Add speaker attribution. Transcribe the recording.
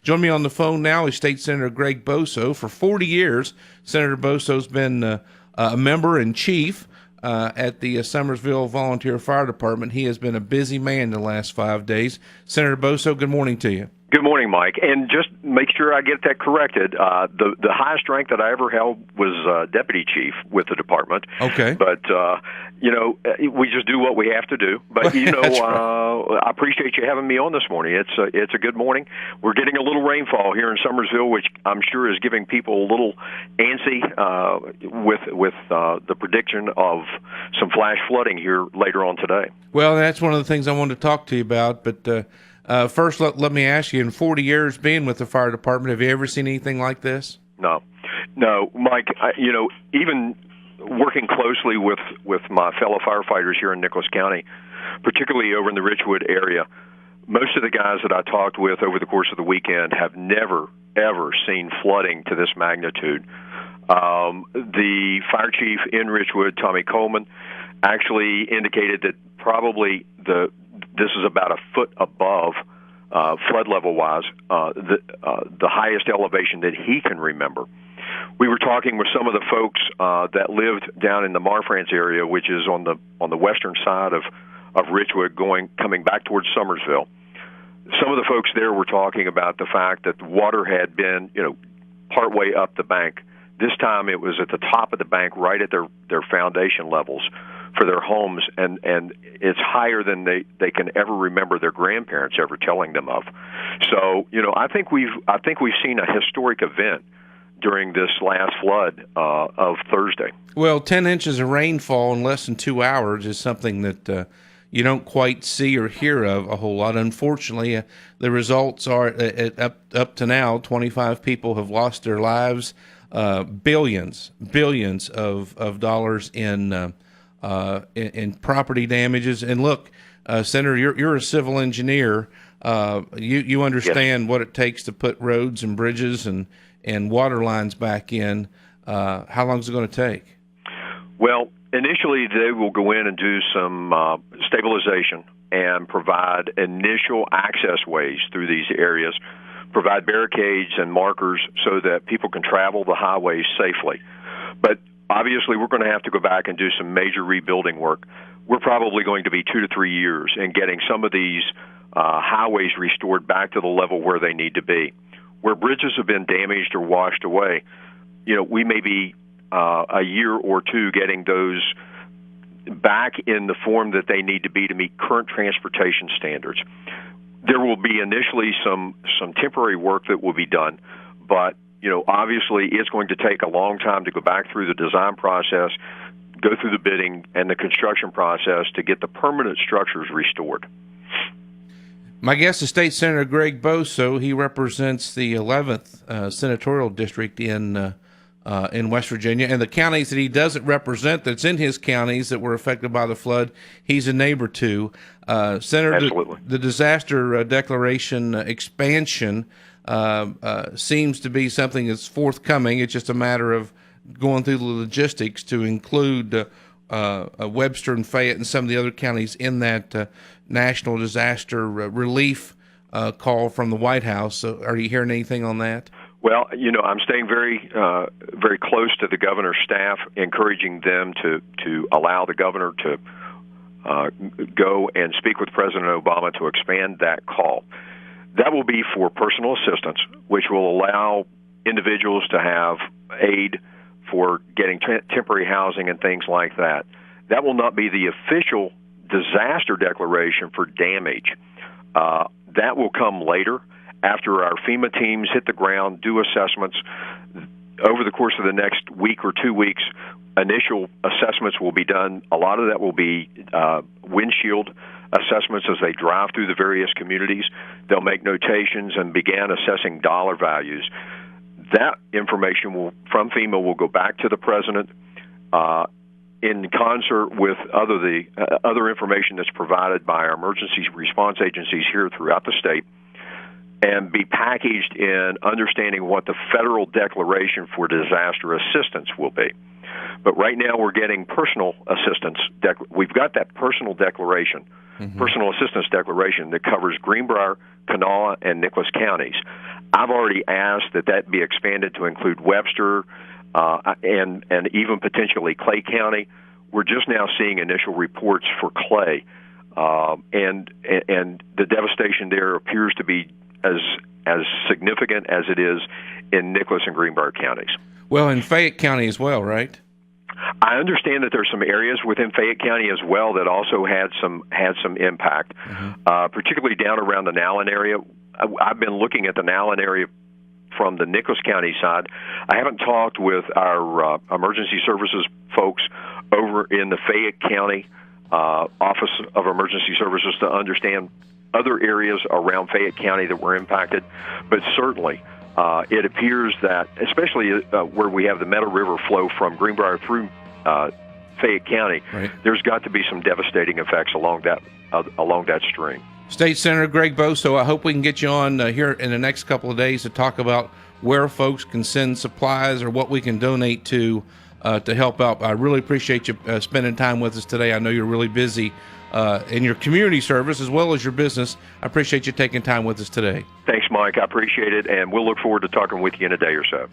Speaker 1: Join me on the phone now is State Senator Greg Boso. For 40 years, Senator Boso's been a member and chief at the Summersville Volunteer Fire Department. He has been a busy man the last 5 days. Senator Boso, good morning to you.
Speaker 2: Good morning, Mike. And just make sure I get that corrected. The highest rank that I ever held was deputy chief with the department.
Speaker 1: Okay.
Speaker 2: But, we just do what we have to do. But, right. I appreciate you having me on this morning. It's a good morning. We're getting a little rainfall here in Summersville, which I'm sure is giving people a little antsy with the prediction of some flash flooding here later on today.
Speaker 1: Well, that's one of the things I wanted to talk to you about, but first, let me ask you, in 40 years being with the fire department, have you ever seen anything like this?
Speaker 2: No, Mike, even working closely with my fellow firefighters here in Nicholas County, particularly over in the Richwood area, most of the guys that I talked with over the course of the weekend have never, ever seen flooding to this magnitude. The fire chief in Richwood, Tommy Coleman, actually indicated that probably this is about a foot above flood level wise, the highest elevation that he can remember. We were talking with some of the folks that lived down in the Marfrance area, which is on the western side of Richwood, coming back towards Summersville. Some of the folks there were talking about the fact that the water had been, partway up the bank. This time it was at the top of the bank, right at their foundation levels for their homes, and it's higher than they can ever remember their grandparents ever telling them of. So, I think we've seen a historic event during this last flood of Thursday.
Speaker 1: Well, 10 inches of rainfall in less than 2 hours is something that you don't quite see or hear of a whole lot. Unfortunately, the results are up to now, 25 people have lost their lives, billions of dollars in property damages. And look, Senator, you're a civil engineer. You understand what it takes to put roads and bridges and water lines back in. How long is it going to take?
Speaker 2: Well, initially they will go in and do some stabilization and provide initial access ways through these areas, provide barricades and markers so that people can travel the highways safely. But obviously, we're going to have to go back and do some major rebuilding work. We're probably going to be 2 to 3 years in getting some of these highways restored back to the level where they need to be. Where bridges have been damaged or washed away, we may be a year or two getting those back in the form that they need to be to meet current transportation standards. There will be initially some temporary work that will be done, but obviously it's going to take a long time to go back through the design process, go through the bidding and the construction process to get the permanent structures restored.
Speaker 1: My guest is State Senator Greg Boso. He represents the 11th senatorial district in West Virginia, and the counties that he doesn't represent, that's in his counties that were affected by the flood, he's a neighbor to. Senator,
Speaker 2: Absolutely.
Speaker 1: The disaster declaration expansion seems to be something that's forthcoming. It's just a matter of going through the logistics to include Webster and Fayette and some of the other counties in that national disaster relief call from the White House. So are you hearing anything on that?
Speaker 2: Well, I'm staying very close to the governor's staff, encouraging them to allow the governor to go and speak with President Obama to expand that call. That will be for personal assistance, which will allow individuals to have aid for getting temporary housing and things like that. That will not be the official disaster declaration for damage. That will come later after our FEMA teams hit the ground, do assessments. Over the course of the next week or 2 weeks, initial assessments will be done. A lot of that will be windshield assessments as they drive through the various communities. They'll make notations and begin assessing dollar values. That information from FEMA will go back to the president in concert with other information that's provided by our emergency response agencies here throughout the state, and be packaged in understanding what the federal declaration for disaster assistance will be. But right now we're getting personal assistance. We've got that personal declaration, personal assistance declaration that covers Greenbrier, Kanawha, and Nicholas counties. I've already asked that be expanded to include Webster and even potentially Clay County. We're just now seeing initial reports for Clay, and the devastation there appears to be as significant as it is in Nicholas and Greenbrier counties.
Speaker 1: Well, in Fayette County as well, right?
Speaker 2: I understand that there's some areas within Fayette County as well that also had some impact, particularly down around the Nowlin area. I've been looking at the Nowlin area from the Nicholas County side. I haven't talked with our emergency services folks over in the Fayette County Office of Emergency Services to understand other areas around Fayette County that were impacted, but certainly it appears that, especially where we have the Meadow River flow from Greenbrier through Fayette County, right, there's got to be some devastating effects along that stream.
Speaker 1: State Senator Greg Boso, I hope we can get you on here in the next couple of days to talk about where folks can send supplies or what we can donate to help out. I really appreciate you spending time with us today. I know you're really busy in your community service as well as your business. I appreciate you taking time with us today.
Speaker 2: Thanks, Mike. I appreciate it, and we'll look forward to talking with you in a day or so.